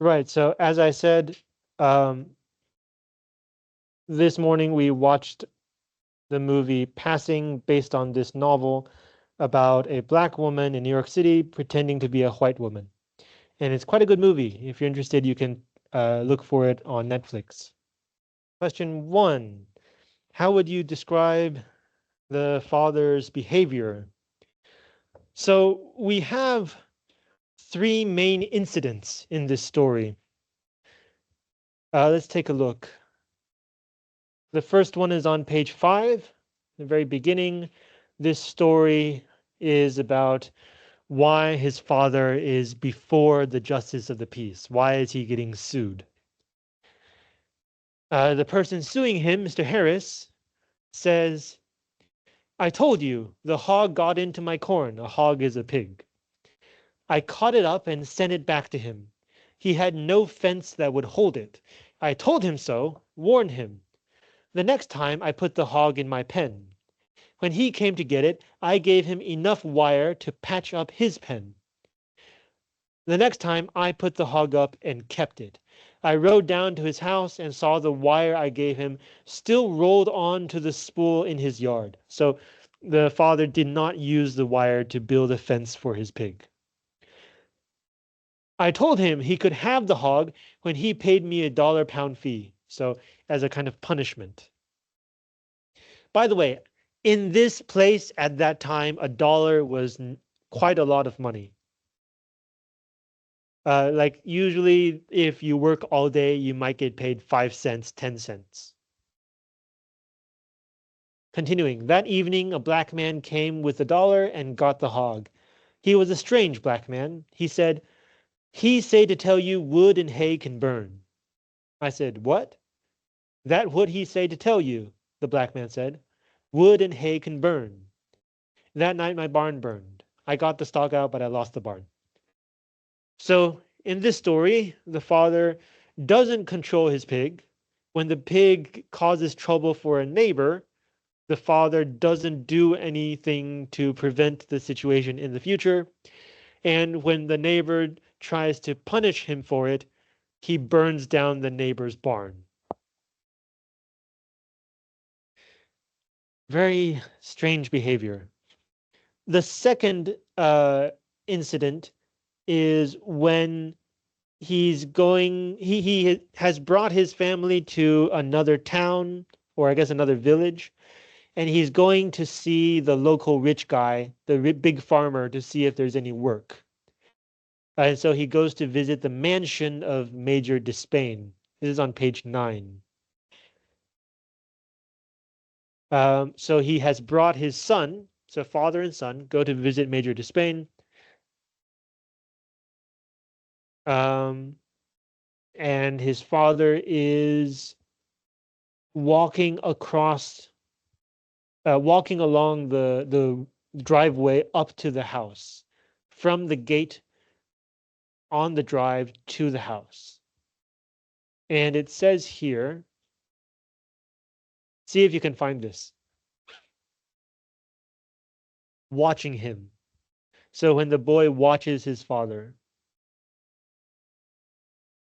Right. So as I said, um, this morning we watched the movie Passing based on this novel about a black woman in New York City pretending to be a white woman. And it's quite a good movie. If you're interested, you can look for it on Netflix. Question one. How would you describe the father's behavior? So we have three main incidents in this story. Let's take a look. The first one is on page 5, the very beginning. This story is about why his father is before the justice of the peace. Why is he getting sued? The person suing him, Mr. Harris, says, I told you, the hog got into my corn. A hog is a pig. I caught it up and sent it back to him. He had no fence that would hold it. I told him so, warned him. The next time I put the hog in my pen. When he came to get it, I gave him enough wire to patch up his pen. The next time I put the hog up and kept it. I rode down to his house and saw the wire I gave him still rolled on to the spool in his yard. So the father did not use the wire to build a fence for his pig. I told him he could have the hog when he paid me $1 fee. So as a kind of punishment. By the way, in this place at that time, $1 was quite a lot of money. Like usually if you work all day, you might get paid 5 cents, 10 cents. Continuing, that evening, a black man came with $1 and got the hog. He was a strange black man. He said, he say to tell you wood and hay can burn. I said, what? That what he say to tell you, the black man said. Wood and hay can burn. That night my barn burned. I got the stock out, but I lost the barn. So in this story, the father doesn't control his pig. When the pig causes trouble for a neighbor, the father doesn't do anything to prevent the situation in the future. And when the neighbor tries to punish him for it, he burns down the neighbor's barn. Very strange behavior. The second incident is when he has brought his family to another town, or I guess another village, and he's going to see the local rich guy, the big farmer, to see if there's any work. And so he goes to visit the mansion of Major Despain. This is on page 9. So he has brought his son, so father and son go to visit Major Despain. Um, and his father is walking walking along the driveway up to the house, from the gate on the drive to the house. And it says here, see if you can find this. Watching him. So when the boy watches his father.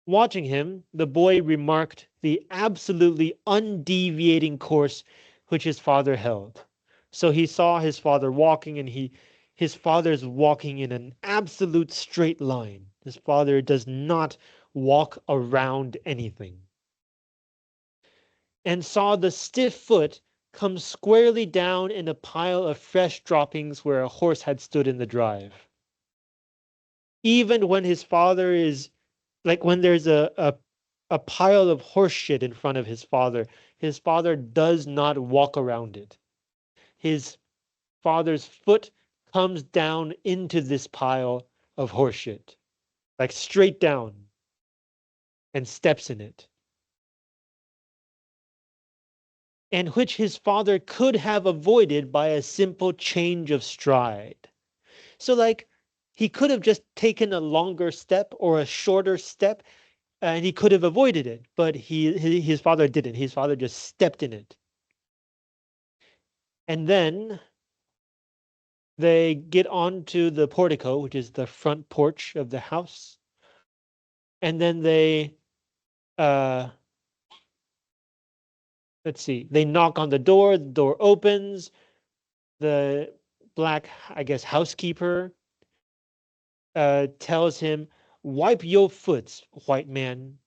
Watching him, the boy remarked the absolutely undeviating course which his father held. So he saw his father walking, and his father's walking in an absolute straight line. His father does not walk around anything. And saw the stiff foot come squarely down in a pile of fresh droppings where a horse had stood in the drive. Even when his father is like when there's a pile of horse shit in front of his father does not walk around it. His father's foot comes down into this pile of horse shit, like straight down, and steps in it. And which his father could have avoided by a simple change of stride. So like he could have just taken a longer step or a shorter step, and he could have avoided it, but his father didn't. His father just stepped in it. And then they get onto the portico, which is the front porch of the house. And then they, let's see, they knock on the door opens. The black, I guess, housekeeper tells him, "Wipe your foots, white man,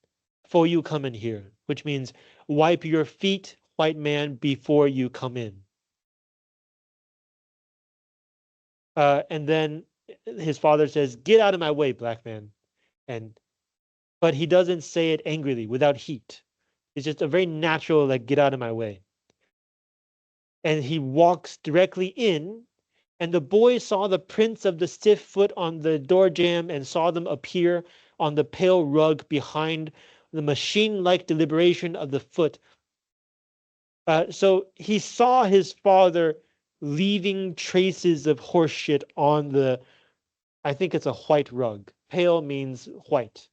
before you come in here," which means wipe your feet, white man, before you come in. And then his father says, "Get out of my way, black man." And but he doesn't say it angrily, without heat. It's just a very natural, like, get out of my way. And he walks directly in, and the boy saw the prints of the stiff foot on the door jamb and saw them appear on the pale rug behind the machine-like deliberation of the foot. So he saw his father leaving traces of horse shit on the, I think it's a white rug. Pale means white.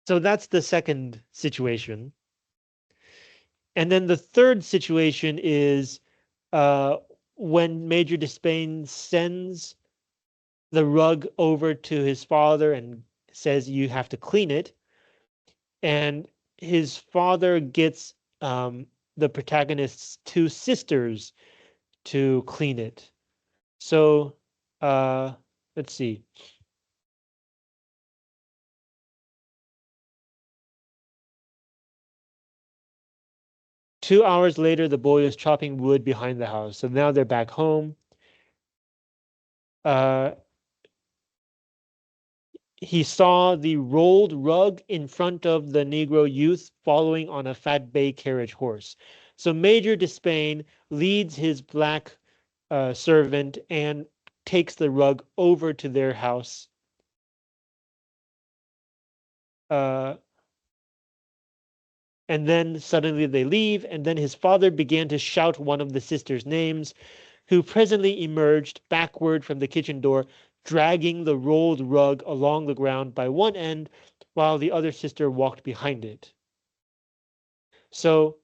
So that's the second situation. And then the third situation is uh, when Major Despain sends the rug over to his father and says, "You have to clean it." And his father gets the protagonist's two sisters to clean it. So uh, let's see. 2 hours later, the boy is chopping wood behind the house. So now they're back home. Uh, he saw the rolled rug in front of the Negro youth following on a fat bay carriage horse. So Major Despain leads his black servant and takes the rug over to their house. Uh, and then suddenly they leave, and then his father began to shout one of the sisters' names, who presently emerged backward from the kitchen door, dragging the rolled rug along the ground by one end, while the other sister walked behind it. So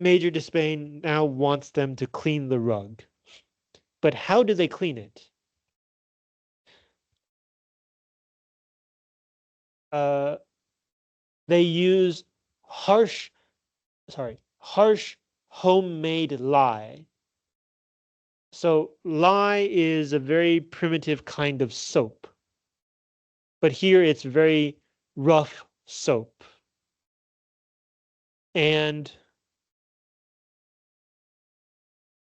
Major Despain now wants them to clean the rug. But how do they clean it? Uh, they use harsh, harsh homemade lye. So lye is a very primitive kind of soap, but here it's very rough soap. And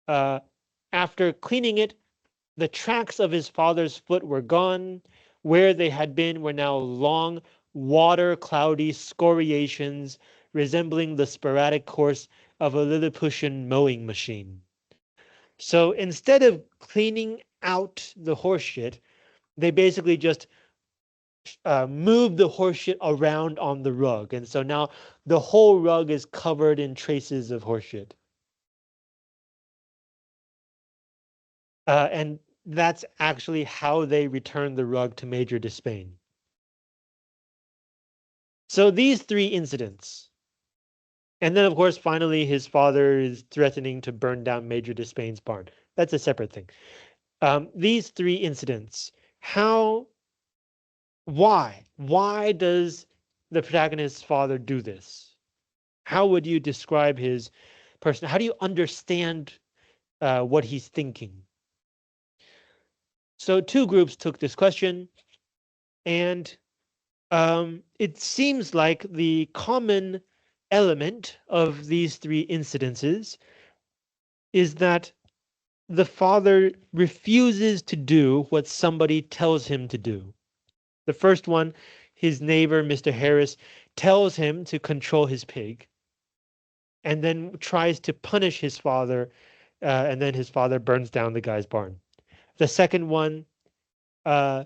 uh, after cleaning it, the tracks of his father's foot were gone. Where they had been were now long, water cloudy scoriations resembling the sporadic course of a Lilliputian mowing machine. So instead of cleaning out the horseshit, they basically just move the horseshit around on the rug. And so now the whole rug is covered in traces of horseshit. And that's actually how they return the rug to Major Despain. So these three incidents. And then, of course, finally, his father is threatening to burn down Major Despain's barn. That's a separate thing. These three incidents, how, why does the protagonist's father do this? How would you describe his person? How do you understand what he's thinking? So two groups took this question, and it seems like the common element of these three incidences is that the father refuses to do what somebody tells him to do. The first one, his neighbor, Mr. Harris, tells him to control his pig and then tries to punish his father, and then his father burns down the guy's barn. The second one, uh,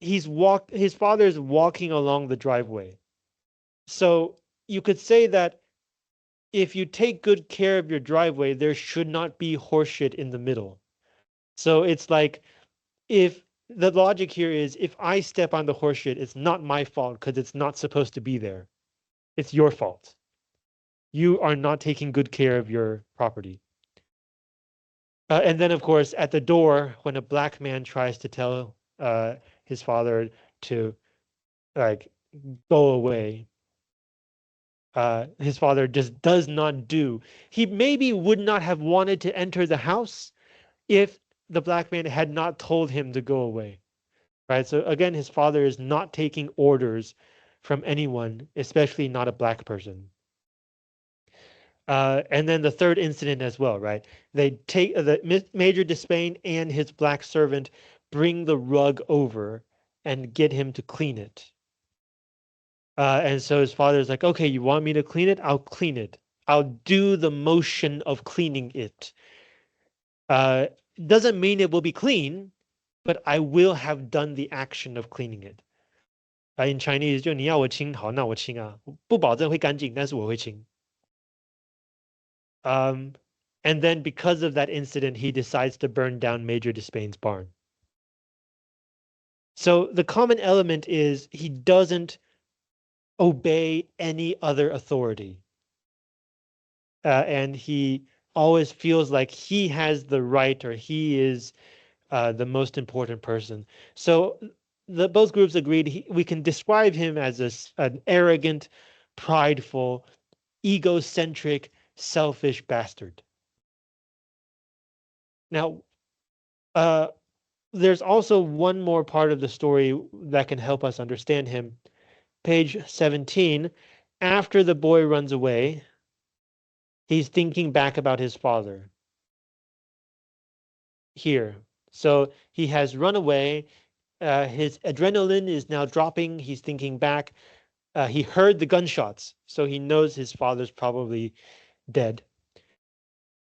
his father is walking along the driveway. So you could say that if you take good care of your driveway, there should not be horseshit in the middle. So it's like, if the logic here is, if I step on the horseshit, it's not my fault because it's not supposed to be there. It's your fault. You are not taking good care of your property. And then, of course, at the door, when a black man tries to tell his father to like go away, his father just does not do. He maybe would not have wanted to enter the house if the black man had not told him to go away, right? So again, his father is not taking orders from anyone, especially not a black person. And then the third incident as well, right? They take Major Despain and his black servant bring the rug over and get him to clean it. And so his father's like, okay, you want me to clean it? I'll clean it. I'll do the motion of cleaning it. Uh, doesn't mean it will be clean, but I will have done the action of cleaning it. In Chinese 就你要我清好，那我清啊，不保证会干净，但是我会清。Um, and then because of that incident, he decides to burn down Major Despain's barn. So the common element is he doesn't obey any other authority. And he always feels like he has the right or he is the most important person. So both groups agreed we can describe him as an arrogant, prideful, egocentric, selfish bastard. Now, there's also one more part of the story that can help us understand him. Page 17, after the boy runs away, he's thinking back about his father. Here. So he has run away. His adrenaline is now dropping. He's thinking back. He heard the gunshots, so he knows his father's probably dead.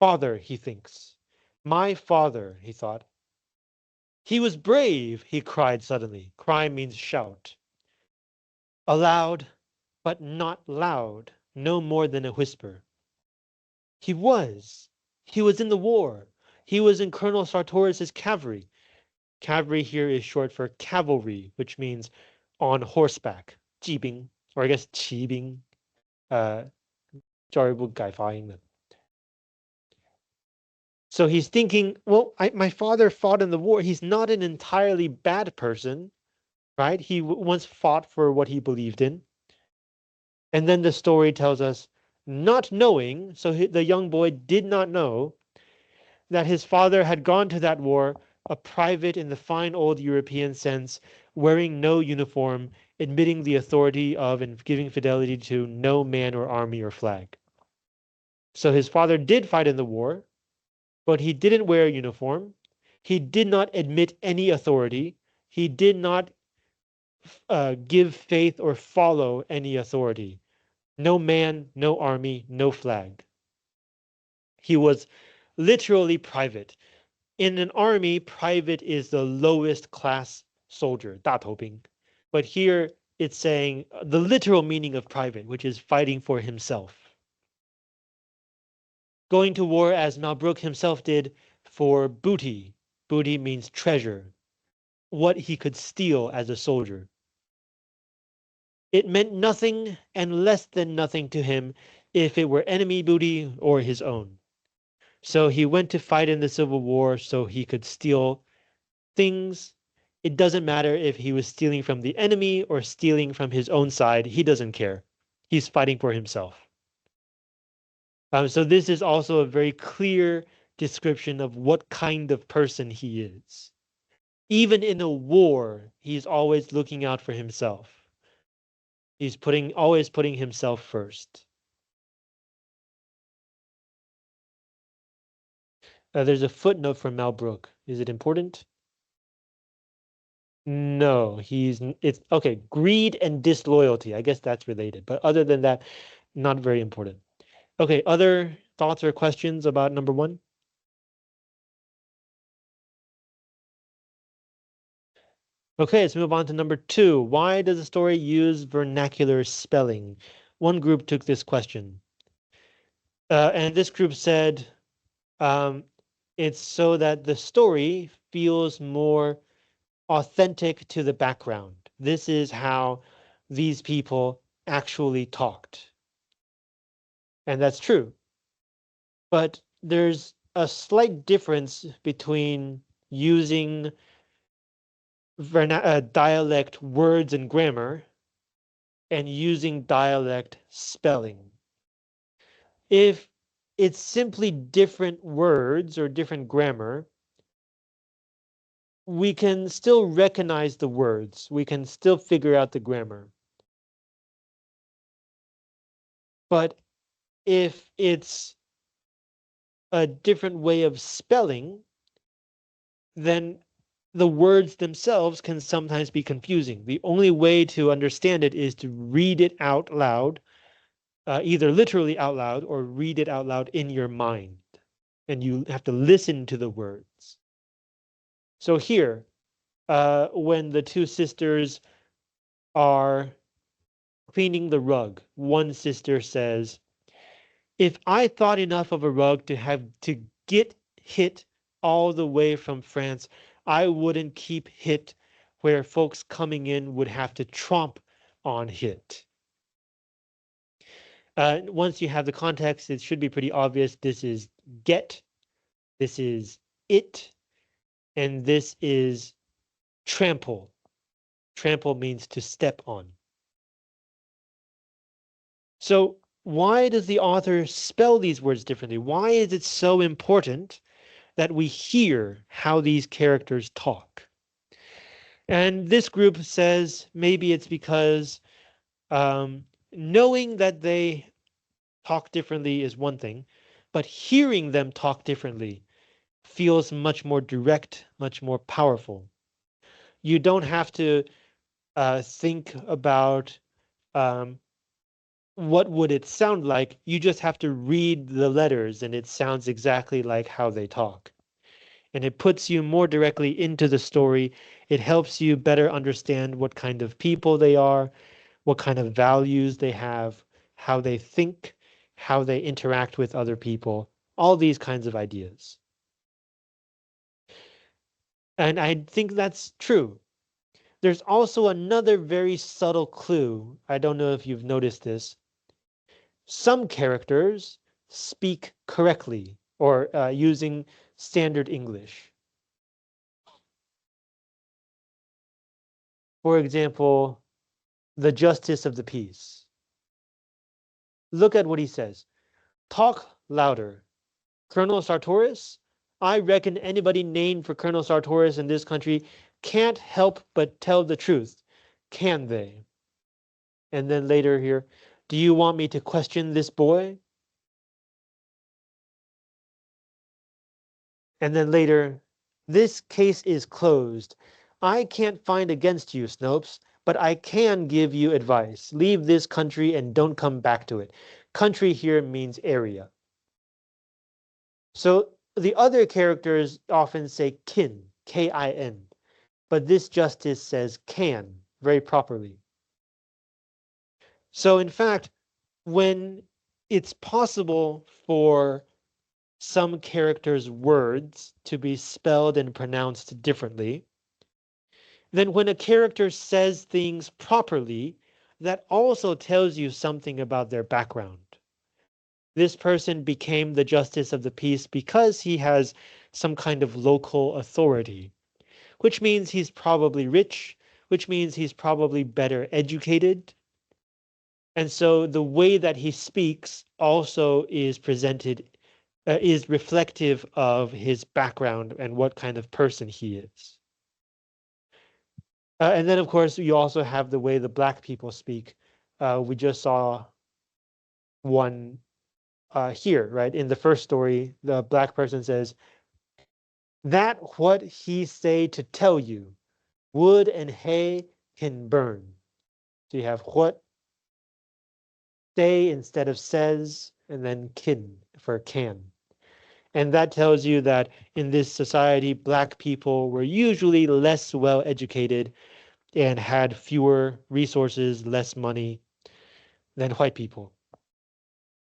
Father, he thinks. My father, he thought. He was brave, he cried suddenly. Cry means shout. Aloud, but not loud, no more than a whisper. He was. He was in the war. He was in Colonel Sartorius's cavalry. Cavalry here is short for cavalry, which means on horseback. 骑兵, or I guess 骑兵. 教育部改发音的. So he's thinking, well, my father fought in the war. He's not an entirely bad person, right? He once fought for what he believed in. And then the story tells us, not knowing, so the young boy did not know that his father had gone to that war, a private in the fine old European sense, wearing no uniform, admitting the authority of and giving fidelity to no man or army or flag. So his father did fight in the war, but he didn't wear a uniform. He did not admit any authority. He did not give faith or follow any authority. No man, no army, no flag. He was literally private. In an army, private is the lowest class soldier, 大头兵. But here it's saying the literal meaning of private, which is fighting for himself. Going to war as Malbrook himself did for booty. Booty means treasure. What he could steal as a soldier. It meant nothing and less than nothing to him if it were enemy booty or his own. So he went to fight in the Civil War so he could steal things. It doesn't matter if he was stealing from the enemy or stealing from his own side. He doesn't care. He's fighting for himself. So this is also a very clear description of what kind of person he is. Even in a war, he's always looking out for himself. He's always putting himself first. There's a footnote from Malbrook. Is it important? No, it's okay. Greed and disloyalty. I guess that's related. But other than that, not very important. Okay, other thoughts or questions about number one? Okay, let's move on to number two. Why does the story use vernacular spelling? One group took this question. And this group said it's so that the story feels more authentic to the background. This is how these people actually talked. And that's true. But there's a slight difference between using dialect words and grammar and using dialect spelling. If it's simply different words or different grammar, we can still recognize the words. We can still figure out the grammar. But if it's a different way of spelling, then the words themselves can sometimes be confusing. The only way to understand it is to read it out loud, either literally out loud or read it out loud in your mind. And you have to listen to the words. So here, when the two sisters are cleaning the rug, one sister says, "If I thought enough of a rug to have to get hit all the way from France, I wouldn't keep hit where folks coming in would have to tromp on hit." Once you have the context, it should be pretty obvious. This is get, this is it, and this is trample. Trample means to step on. So why does the author spell these words differently? Why is it so important that we hear how these characters talk? And this group says maybe it's because knowing that they talk differently is one thing, but hearing them talk differently feels much more direct, much more powerful. You don't have to think about um, what would it sound like. You just have to read the letters and it sounds exactly like how they talk. And it puts you more directly into the story. It helps you better understand what kind of people they are, what kind of values they have, how they think, how they interact with other people, all these kinds of ideas. And I think that's true. There's also another very subtle clue. I don't know if you've noticed this. Some characters speak correctly or using standard English. For example, the justice of the peace. Look at what he says. "Talk louder. Colonel Sartoris? I reckon anybody named for Colonel Sartoris in this country can't help but tell the truth, can they?" And then later here, "Do you want me to question this boy?" And then later, "This case is closed. I can't find against you, Snopes, but I can give you advice. Leave this country and don't come back to it." Country here means area. So the other characters often say kin, K-I-N, but this justice says can very properly. So in fact, when it's possible for some characters' words to be spelled and pronounced differently, then when a character says things properly, that also tells you something about their background. This person became the justice of the peace because he has some kind of local authority, which means he's probably rich, which means he's probably better educated. And so the way that he speaks also is presented, is reflective of his background and what kind of person he is. And then, of course, you also have the way the black people speak. We just saw one here, right? In the first story, the black person says, "That what he say to tell you, wood and hay can burn." So you have what say instead of says, and then kin for can. And that tells you that in this society, black people were usually less well educated and had fewer resources, less money than white people.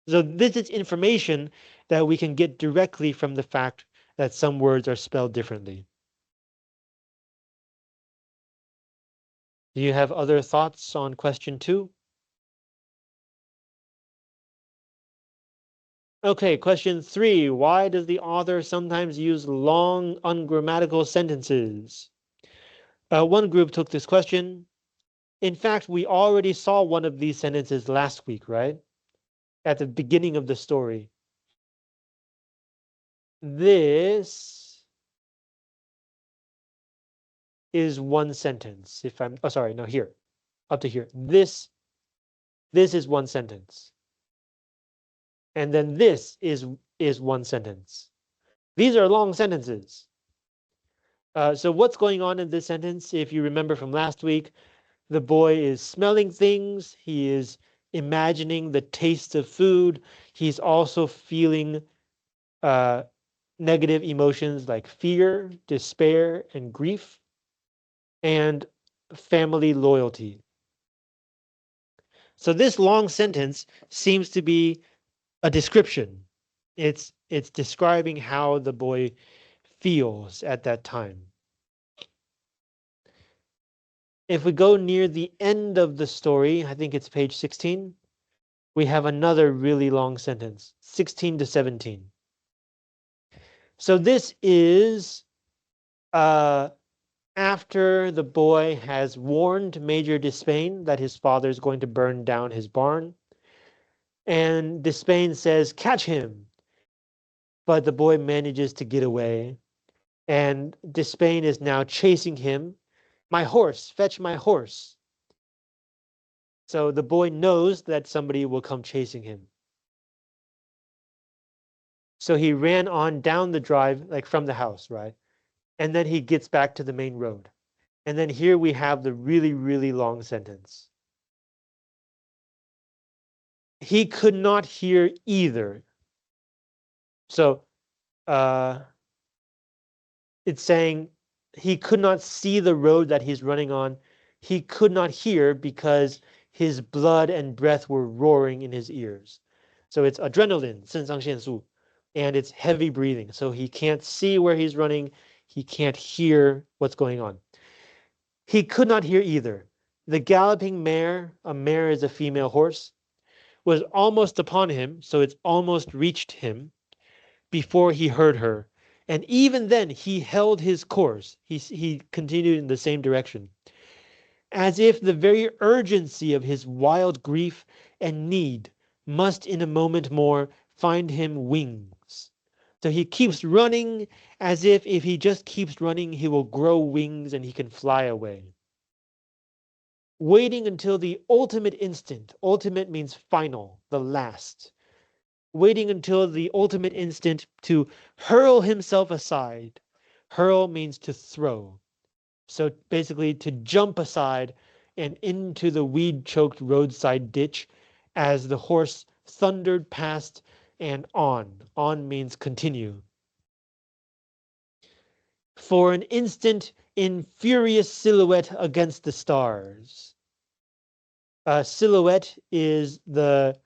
So this is information that we can get directly from the fact that some words are spelled differently. Do you have other thoughts on question 2? Okay, question 3. Why does the author sometimes use long, ungrammatical sentences? One group took this question. In fact, we already saw one of these sentences last week, right? At the beginning of the story. This is one sentence. If I'm, oh, sorry, no, here, up to here. This is one sentence. And then this is one sentence. These are long sentences. So what's going on in this sentence? If you remember from last week, the boy is smelling things. He is imagining the taste of food. He's also feeling uh, negative emotions like fear, despair, and grief, and family loyalty. So this long sentence seems to be a description. It's describing how the boy feels at that time. If we go near the end of the story, I think it's page 16, we have another really long sentence, 16 to 17. So this is uh, after the boy has warned Major Despain that his father is going to burn down his barn. And Despain says, catch him. But the boy manages to get away. And Despain is now chasing him. My horse, fetch my horse. So the boy knows that somebody will come chasing him. So he ran on down the drive, like from the house, right? And then he gets back to the main road. And then here we have the really, really long sentence. He could not hear either. So uh, it's saying he could not see the road that he's running on. He could not hear because his blood and breath were roaring in his ears. So it's adrenaline, 肾上腺素, and it's heavy breathing. So he can't see where he's running. He can't hear what's going on. He could not hear either. The galloping mare, a mare is a female horse, was almost upon him, so it's almost reached him before he heard her. And even then, he held his course. He continued in the same direction, as if the very urgency of his wild grief and need must in a moment more find him wings. So he keeps running as if he just keeps running, he will grow wings and he can fly away. Waiting until the ultimate instant. Ultimate means final, the last. Waiting until the ultimate instant to hurl himself aside. Hurl means to throw. So basically to jump aside and into the weed-choked roadside ditch as the horse thundered past and on. On means continue. For an instant in furious silhouette against the stars. Silhouette is the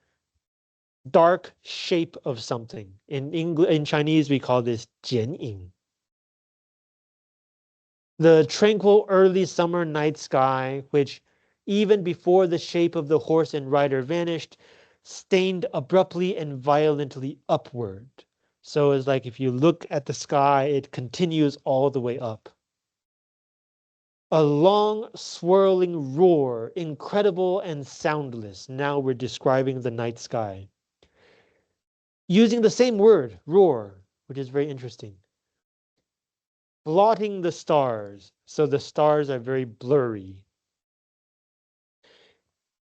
dark shape of something. In Chinese, we call this 剪影. The tranquil early summer night sky, which even before the shape of the horse and rider vanished, stained abruptly and violently upward. So it's like if you look at the sky, it continues all the way up. A long swirling roar, incredible and soundless. Now we're describing the night sky. Using the same word, roar, which is very interesting. Blotting the stars, so the stars are very blurry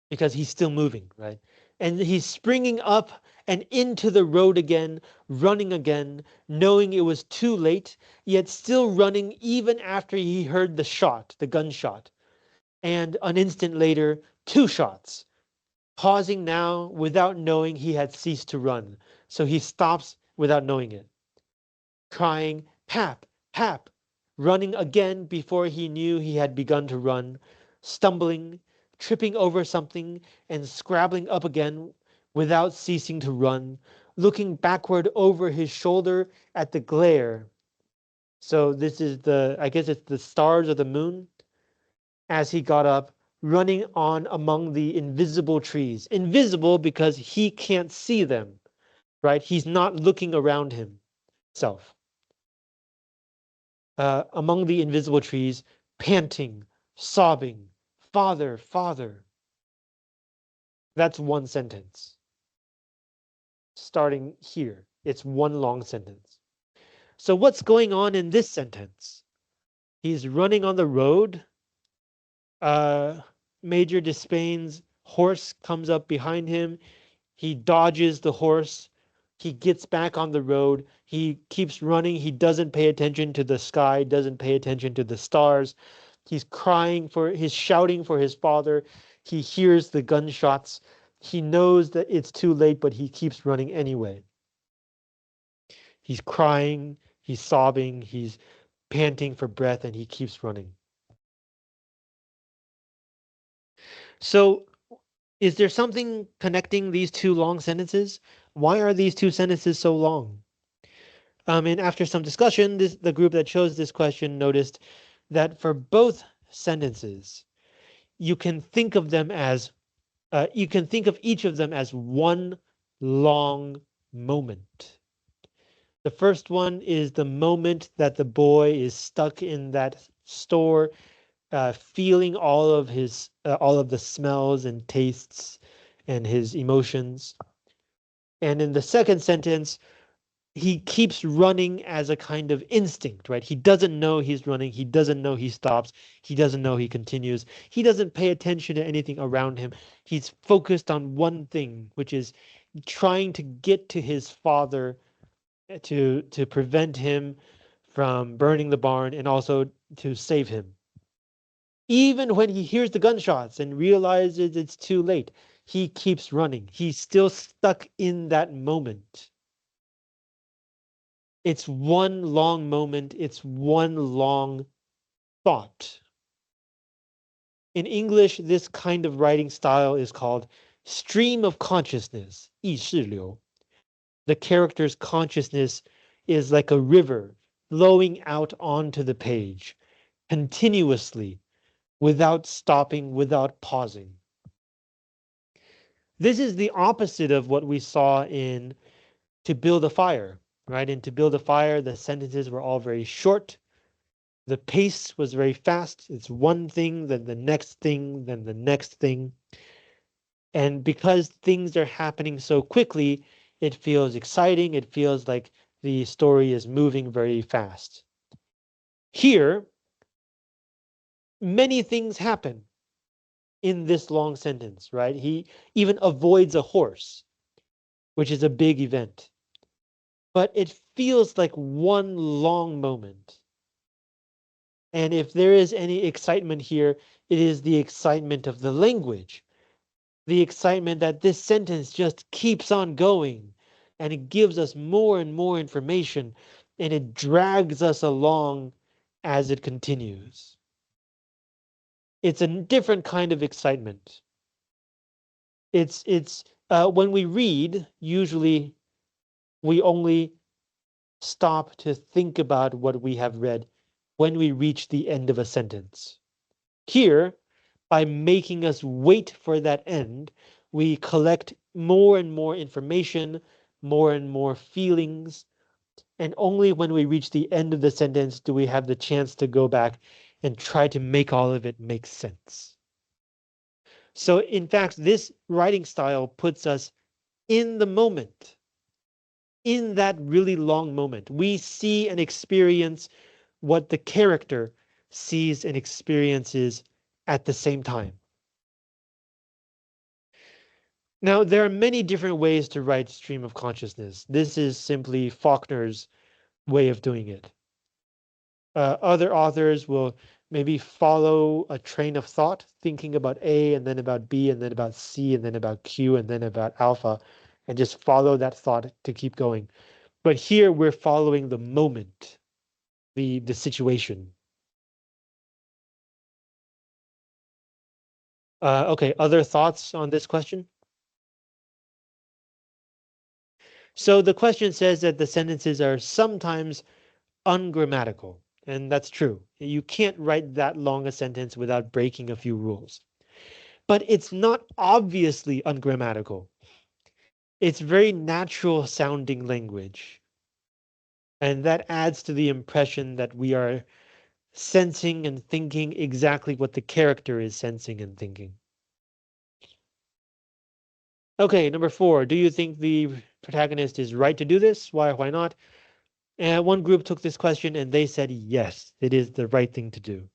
because he's still moving, right? And he's springing up and into the road again, running again, knowing it was too late, yet still running even after he heard the shot, the gunshot. And an instant later, two shots, pausing now without knowing he had ceased to run. So he stops without knowing it, crying, Pap, Pap, running again before he knew he had begun to run, stumbling, tripping over something, and scrabbling up again without ceasing to run, looking backward over his shoulder at the glare. So this is I guess it's the stars of the moon as he got up, running on among the invisible trees. Invisible because he can't see them. right? He's not looking around himself. Among the invisible trees, panting, sobbing, Father, Father. That's one sentence. Starting here, it's one long sentence. So what's going on in this sentence? He's running on the road. Uh, Major Despain's horse comes up behind him. He dodges the horse. He gets back on the road. He keeps running. He doesn't pay attention to the sky, doesn't pay attention to the stars. He's shouting for his father. He hears the gunshots. He knows that it's too late, but he keeps running anyway. He's crying, he's sobbing, he's panting for breath, and he keeps running. So, is there something connecting these two long sentences? Why are these two sentences so long? And after some discussion, the group that chose this question noticed that for both sentences, you can think of them as you can think of each of them as one long moment. The first one is the moment that the boy is stuck in that store, feeling all of the smells and tastes and his emotions. And in the second sentence, he keeps running as a kind of instinct, right? He doesn't know he's running. He doesn't know he stops. He doesn't know he continues. He doesn't pay attention to anything around him. He's focused on one thing, which is trying to get to his father to prevent him from burning the barn and also to save him. Even when he hears the gunshots and realizes it's too late, he keeps running. He's still stuck in that moment. It's one long moment. It's one long thought. In English, this kind of writing style is called stream of consciousness, 意识流. The character's consciousness is like a river flowing out onto the page continuously, without stopping, without pausing. This is the opposite of what we saw in To Build a Fire, right? In To Build a Fire, the sentences were all very short. The pace was very fast. It's one thing, then the next thing, then the next thing. And because things are happening so quickly, it feels exciting. It feels like the story is moving very fast. Here, many things happen in this long sentence, right? He even avoids a horse, which is a big event. But it feels like one long moment. And if there is any excitement here, it is the excitement of the language, the excitement that this sentence just keeps on going and it gives us more and more information and it drags us along as it continues. It's a different kind of excitement. It's when we read, usually we only stop to think about what we have read when we reach the end of a sentence. Here, by making us wait for that end, we collect more and more information, more and more feelings, and only when we reach the end of the sentence do we have the chance to go back and try to make all of it make sense. So in fact, this writing style puts us in the moment, in that really long moment. We see and experience what the character sees and experiences at the same time. Now, there are many different ways to write stream of consciousness. This is simply Faulkner's way of doing it. Other authors will maybe follow a train of thought, thinking about A and then about B and then about C and then about Q and then about alpha, and just follow that thought to keep going. But here we're following the moment, the situation. Okay, other thoughts on this question? So the question says that the sentences are sometimes ungrammatical, and that's true. You can't write that long a sentence without breaking a few rules. But it's not obviously ungrammatical. It's very natural sounding language. And that adds to the impression that we are sensing and thinking exactly what the character is sensing and thinking. Okay, number 4. Do you think the protagonist is right to do this? Why not? And one group took this question and they said, yes, it is the right thing to do.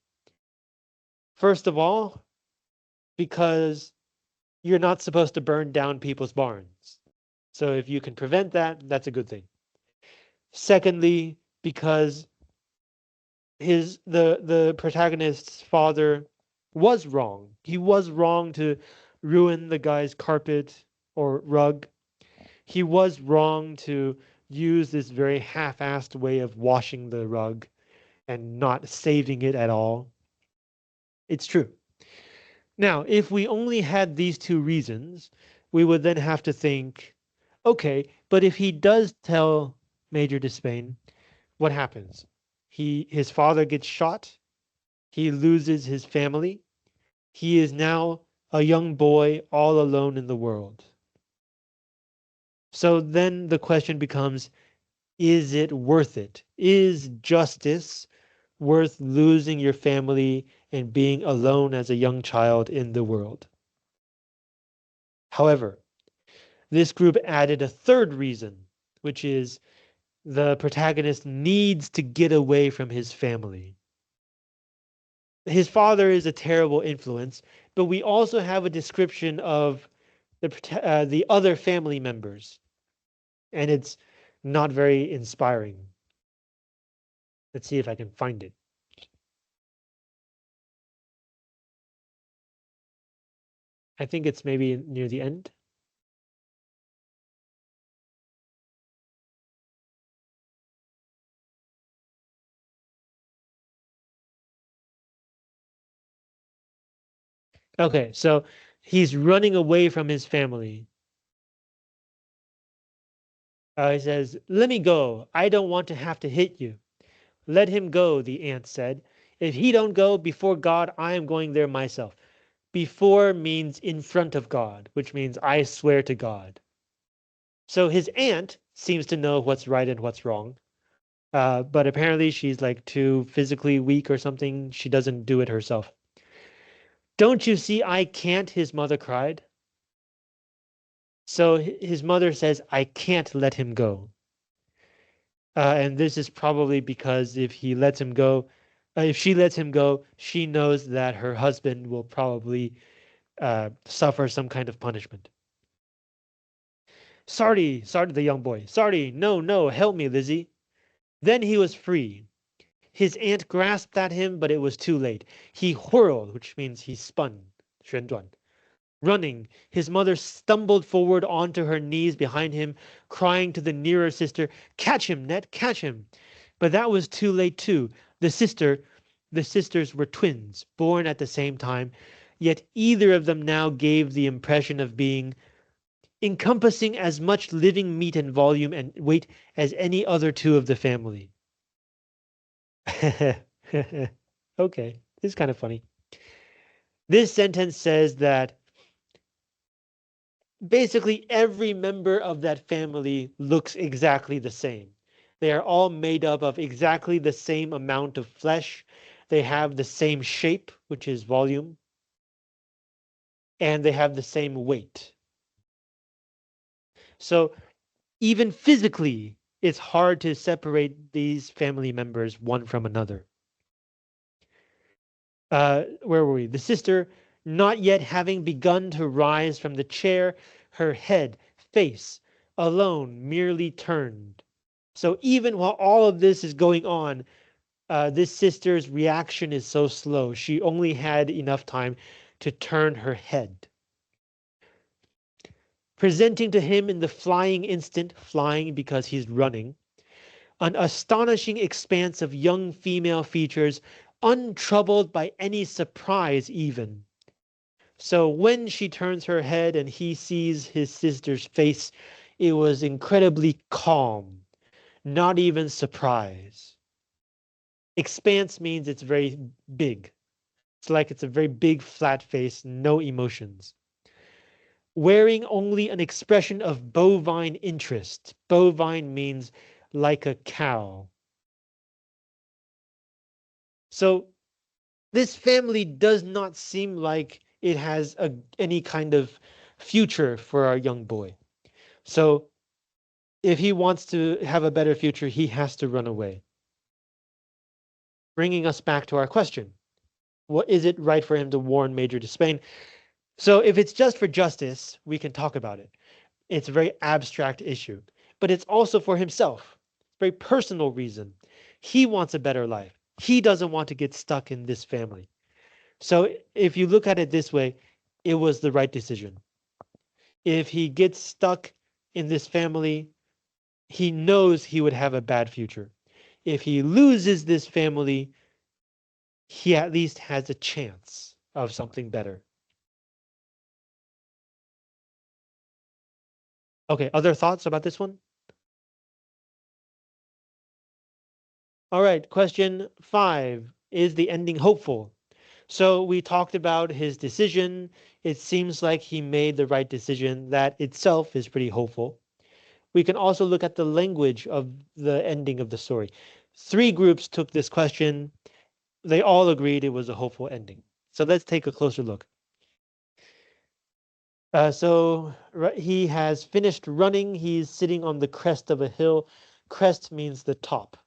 First of all, because you're not supposed to burn down people's barns. So if you can prevent that, that's a good thing. Secondly, because the protagonist's father was wrong. He was wrong to ruin the guy's carpet or rug. He was wrong to use this very half-assed way of washing the rug and not saving it at all. It's true. Now, if we only had these two reasons, we would then have to think, okay, but if he does tell Major Despain, what happens? His father gets shot. He loses his family. He is now a young boy all alone in the world. So then the question becomes, is it worth it? Is justice worth losing your family and being alone as a young child in the world? However, this group added a third reason, which is the protagonist needs to get away from his family. His father is a terrible influence, but we also have a description of the other family members, and it's not very inspiring. Let's see if I can find it. I think it's maybe near the end. Okay, so he's running away from his family. He says, "Let me go. I don't want to have to hit you." "Let him go," the aunt said. "If he don't go, before God, I am going there myself." Before means in front of God, which means I swear to God. So his aunt seems to know what's right and what's wrong. But apparently she's like too physically weak or something. She doesn't do it herself. "Don't you see I can't?" his mother cried. So his mother says, "I can't let him go." And this is probably because if she lets him go, she knows that her husband will probably suffer some kind of punishment. "Sorry," started the young boy. "Sorry, no, no, help me, Lizzie." Then he was free. His aunt grasped at him, but it was too late. He whirled, which means he spun, 旋转. Running, his mother stumbled forward onto her knees behind him, crying to the nearer sister, "Catch him, Ned, catch him." But that was too late too. The sisters were twins, born at the same time, yet either of them now gave the impression of being encompassing as much living meat and volume and weight as any other two of the family. Okay, this is kind of funny. This sentence says that basically every member of that family looks exactly the same. They are all made up of exactly the same amount of flesh. They have the same shape, which is volume, and they have the same weight. So even physically, it's hard to separate these family members one from another. Where were we? The sister, not yet having begun to rise from the chair, her head, face, alone merely turned. So even while all of this is going on, this sister's reaction is so slow. She only had enough time to turn her head. Presenting to him in the flying instant, flying because he's running, an astonishing expanse of young female features, untroubled by any surprise even. So when she turns her head and he sees his sister's face, it was incredibly calm, not even surprise. Expanse means it's very big. It's like it's a very big flat face, no emotions. wearing only an expression of bovine interest. Bovine means like a cow. So this family does not seem like it has any kind of future for our young boy. So if he wants to have a better future, he has to run away. Bringing us back to our question. What is it right for him to warn Major Despain? So if it's just for justice, we can talk about it. It's a very abstract issue, but it's also for himself. It's a very personal reason. He wants a better life. He doesn't want to get stuck in this family. So if you look at it this way, it was the right decision. If he gets stuck in this family, he knows he would have a bad future. If he loses this family, he at least has a chance of something better. Okay, other thoughts about this one? All right, question 5. Is the ending hopeful? So we talked about his decision. It seems like he made the right decision. That itself is pretty hopeful. We can also look at the language of the ending of the story. 3 groups took this question. They all agreed it was a hopeful ending. So let's take a closer look. He has finished running. He's sitting on the crest of a hill. Crest means the top.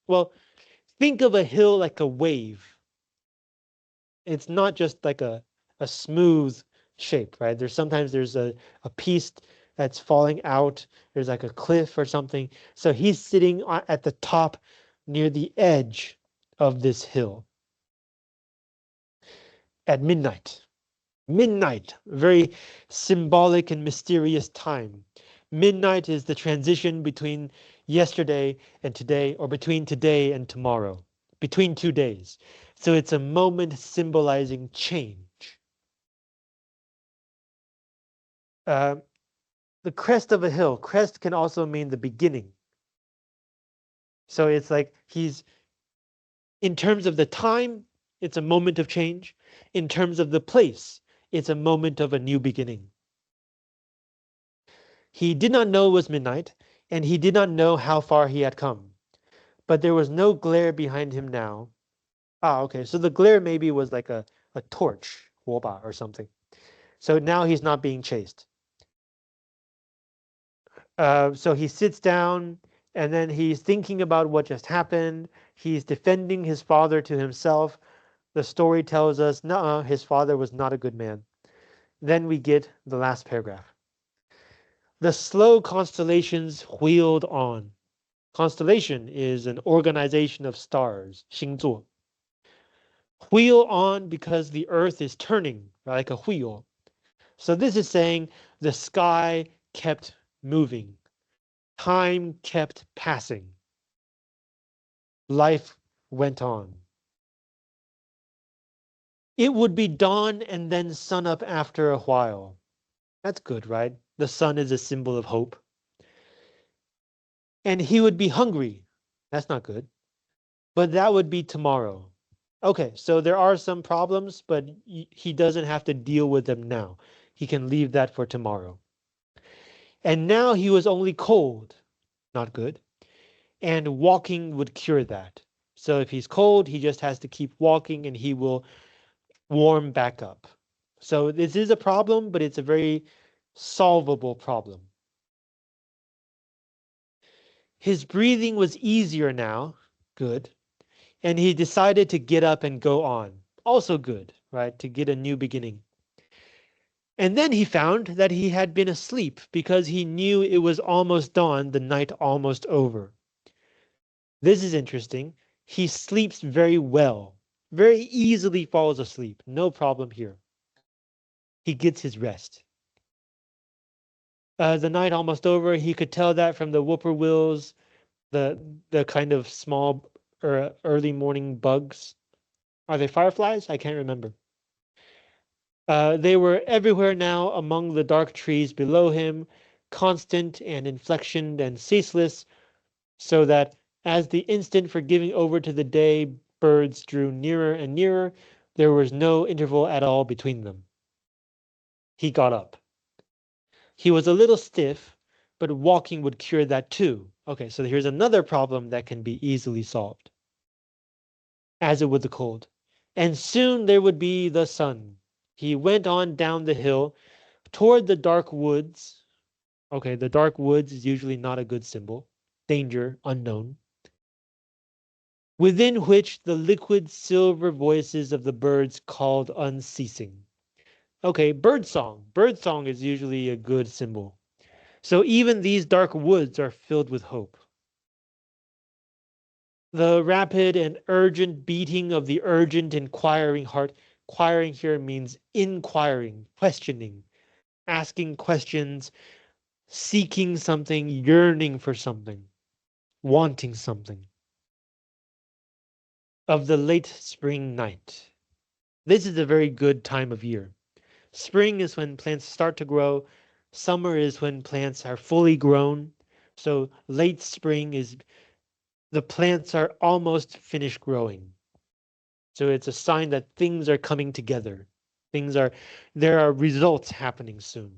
Well, think of a hill like a wave. It's not just like a smooth shape, right? Sometimes there's a piece that's falling out. There's like a cliff or something. So he's sitting at the top near the edge of this hill at midnight. Midnight, very symbolic and mysterious time. Midnight is the transition between yesterday and today, or between today and tomorrow, between 2 days. So it's a moment symbolizing change. Uh, the crest of a hill. Crest can also mean the beginning. So it's like in terms of the time, it's a moment of change. In terms of the place, it's a moment of a new beginning. He did not know it was midnight, and he did not know how far he had come. But there was no glare behind him now. Ah, okay. So the glare maybe was like a torch, 火把 or something. So now he's not being chased. So he sits down and then he's thinking about what just happened. He's defending his father to himself. The story tells us, no, his father was not a good man. Then we get the last paragraph. The slow constellations wheeled on. Constellation is an organization of stars, 星座. Wheel on because the earth is turning like a wheel. So this is saying the sky kept moving. Time kept passing. Life went on. It would be dawn and then sun up after a while. That's good, right? The sun is a symbol of hope. And he would be hungry. That's not good. But that would be tomorrow. Okay, so there are some problems, but he doesn't have to deal with them now. He can leave that for tomorrow. And now he was only cold. Not good. And walking would cure that. So if he's cold, he just has to keep walking and he will warm back up. So this is a problem, but it's a very solvable problem. His breathing was easier now. Good. And he decided to get up and go on. Also good, right? To get a new beginning. And then he found that he had been asleep because he knew it was almost dawn, the night almost over. This is interesting. He sleeps very well, very easily falls asleep. No problem here. He gets his rest. The night almost over, he could tell that from the whippoorwills, the kind of small early morning bugs. Are they fireflies? I can't remember. They were everywhere now among the dark trees below him, constant and inflectioned and ceaseless, so that as the instant for giving over to the day birds drew nearer and nearer, there was no interval at all between them. He got up. He was a little stiff, but walking would cure that too. Okay, so here's another problem that can be easily solved, as it would the cold. And soon there would be the sun. He went on down the hill toward the dark woods. Okay, the dark woods is usually not a good symbol. Danger, unknown. Within which the liquid silver voices of the birds called unceasing. Okay, birdsong. Birdsong is usually a good symbol. So even these dark woods are filled with hope. The rapid and urgent beating of the urgent inquiring heart. Inquiring here means inquiring, questioning, asking questions, seeking something, yearning for something, wanting something. Of the late spring night. This is a very good time of year. Spring is when plants start to grow. Summer is when plants are fully grown. So late spring is the plants are almost finished growing. So it's a sign that things are coming together. There are results happening soon.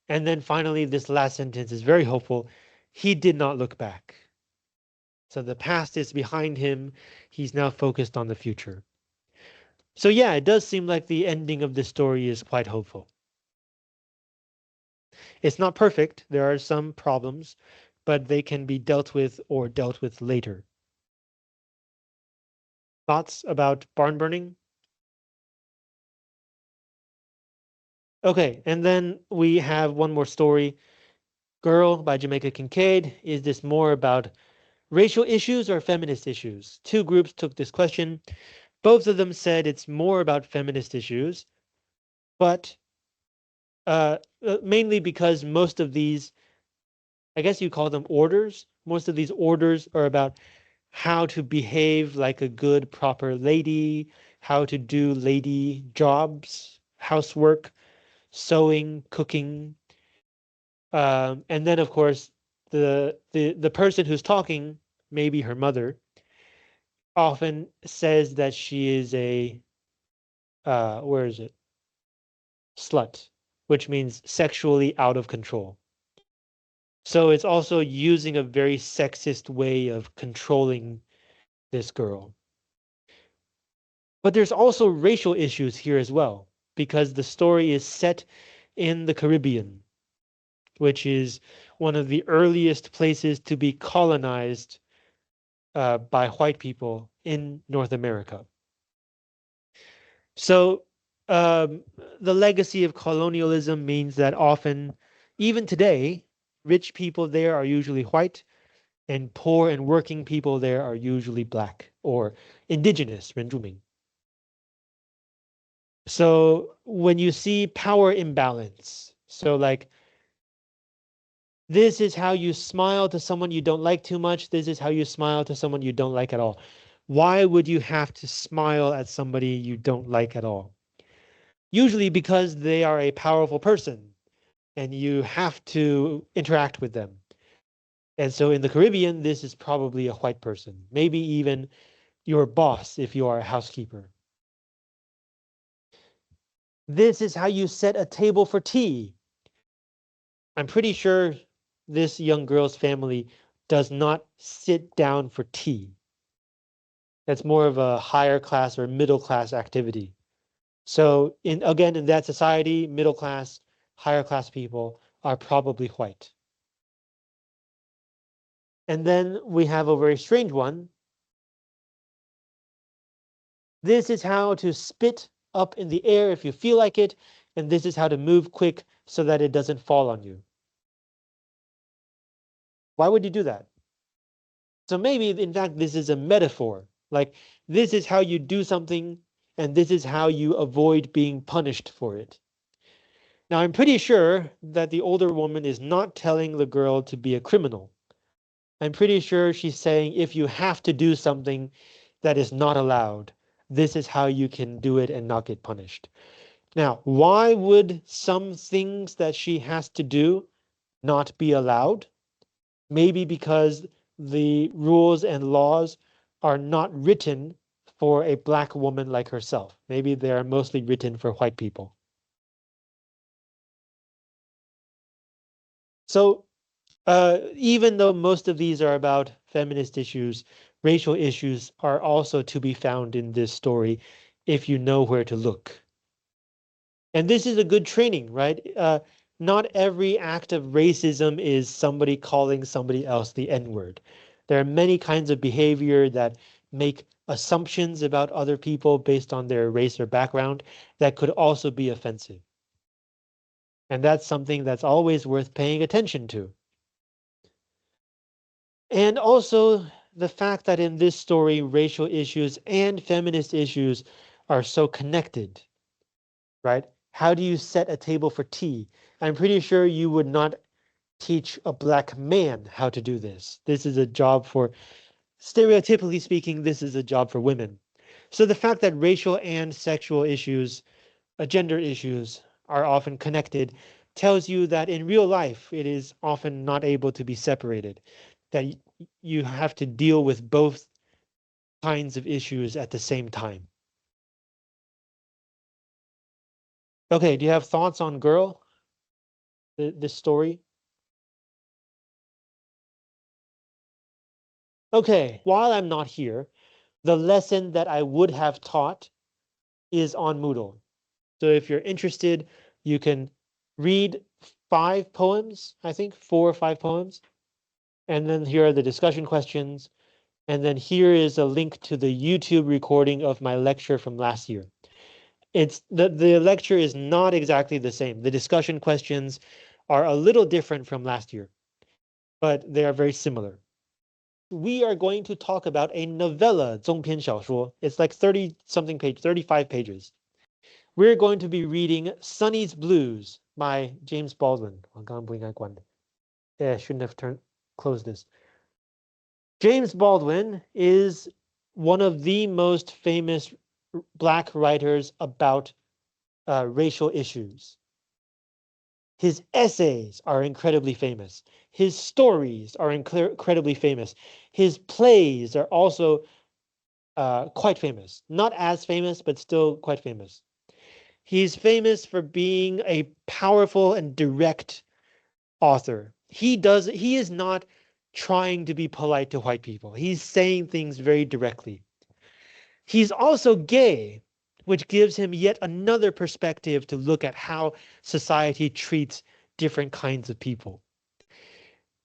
And then finally, this last sentence is very hopeful. He did not look back. So the past is behind him. He's now focused on the future. So yeah, it does seem like the ending of this story is quite hopeful. It's not perfect. There are some problems, but they can be dealt with or dealt with later. Thoughts about barn burning? Okay, and then we have one more story. Girl by Jamaica Kincaid. Is this more about racial issues or feminist issues? Two groups took this question. Both of them said it's more about feminist issues, but mainly because most of these, I guess you call them orders, most of these orders are about how to behave like a good, proper lady, how to do lady jobs, housework, sewing, cooking. And then, of course, the person who's talking, maybe her mother, often says that she is a, where is it? Slut, which means sexually out of control. So it's also using a very sexist way of controlling this girl. But there's also racial issues here as well, because the story is set in the Caribbean, which is one of the earliest places to be colonized by white people in North America. So um, the legacy of colonialism means that often, even today, rich people there are usually white, and poor and working people there are usually black or indigenous, 原住民. So when you see power imbalance, so like this is how you smile to someone you don't like too much, this is how you smile to someone you don't like at all. Why would you have to smile at somebody you don't like at all? Usually because they are a powerful person and you have to interact with them. And so in the Caribbean, this is probably a white person, maybe even your boss if you are a housekeeper. This is how you set a table for tea. I'm pretty sure this young girl's family does not sit down for tea. That's more of a higher class or middle class activity. So in that society, middle class, higher class people are probably white. And then we have a very strange one. This is how to spit up in the air if you feel like it, and this is how to move quick so that it doesn't fall on you. Why would you do that? So maybe, in fact, this is a metaphor. Like, this is how you do something, and this is how you avoid being punished for it. Now, I'm pretty sure that the older woman is not telling the girl to be a criminal. I'm pretty sure she's saying if you have to do something that is not allowed, this is how you can do it and not get punished. Now, why would some things that she has to do not be allowed? Maybe because the rules and laws are not written for a black woman like herself. Maybe they are mostly written for white people. So even though most of these are about feminist issues, racial issues are also to be found in this story if you know where to look. And this is a good training, right? Not every act of racism is somebody calling somebody else the N-word. There are many kinds of behavior that make assumptions about other people based on their race or background that could also be offensive. And that's something that's always worth paying attention to. And also the fact that in this story, racial issues and feminist issues are so connected, right? How do you set a table for tea? I'm pretty sure you would not teach a black man how to do this. This is a job for, stereotypically speaking, this is a job for women. So the fact that racial and sexual issues, gender issues, are often connected tells you that in real life, it is often not able to be separated, that you have to deal with both kinds of issues at the same time. Okay, do you have thoughts on Girl, this story? Okay, while I'm not here, the lesson that I would have taught is on Moodle. So if you're interested, you can read 5 poems, I think 4 or 5 poems, and then here are the discussion questions. And then here is a link to the YouTube recording of my lecture from last year. It's the lecture is not exactly the same. The discussion questions are a little different from last year, but they are very similar. We are going to talk about a novella, 中篇小说. It's like 30 something page, 35 pages. We're going to be reading Sonny's Blues by James Baldwin. 我刚刚不应该关的. Yeah, I shouldn't have closed this. James Baldwin is one of the most famous black writers about racial issues. His essays are incredibly famous. His stories are incredibly famous. His plays are also quite famous. Not as famous, but still quite famous. He's famous for being a powerful and direct author. He is not trying to be polite to white people. He's saying things very directly. He's also gay, which gives him yet another perspective to look at how society treats different kinds of people.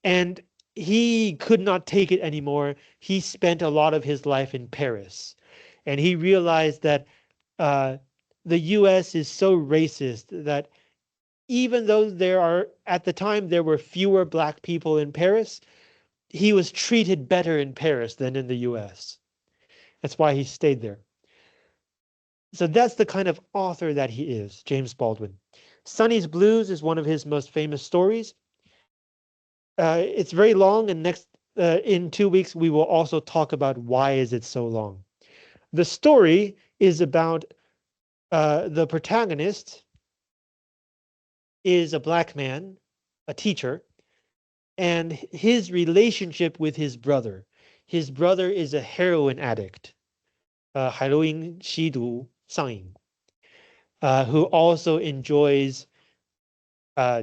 And he could not take it anymore. He spent a lot of his life in Paris, and he realized that uh, the US is so racist that even though at the time, there were fewer black people in Paris, he was treated better in Paris than in the US. That's why he stayed there. So that's the kind of author that he is, James Baldwin. Sonny's Blues is one of his most famous stories. It's very long, and in 2 weeks we will also talk about why is it so long. The story is about the protagonist is a black man, a teacher, and his relationship with his brother. His brother is a heroin addict, 海洛因吸毒上瘾, who also enjoys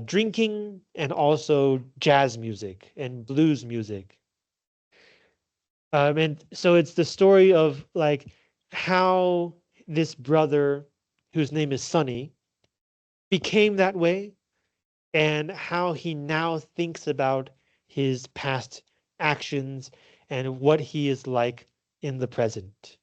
drinking and also jazz music and blues music. And so it's the story of like how this brother, whose name is Sonny, became that way and how he now thinks about his past actions and what he is like in the present.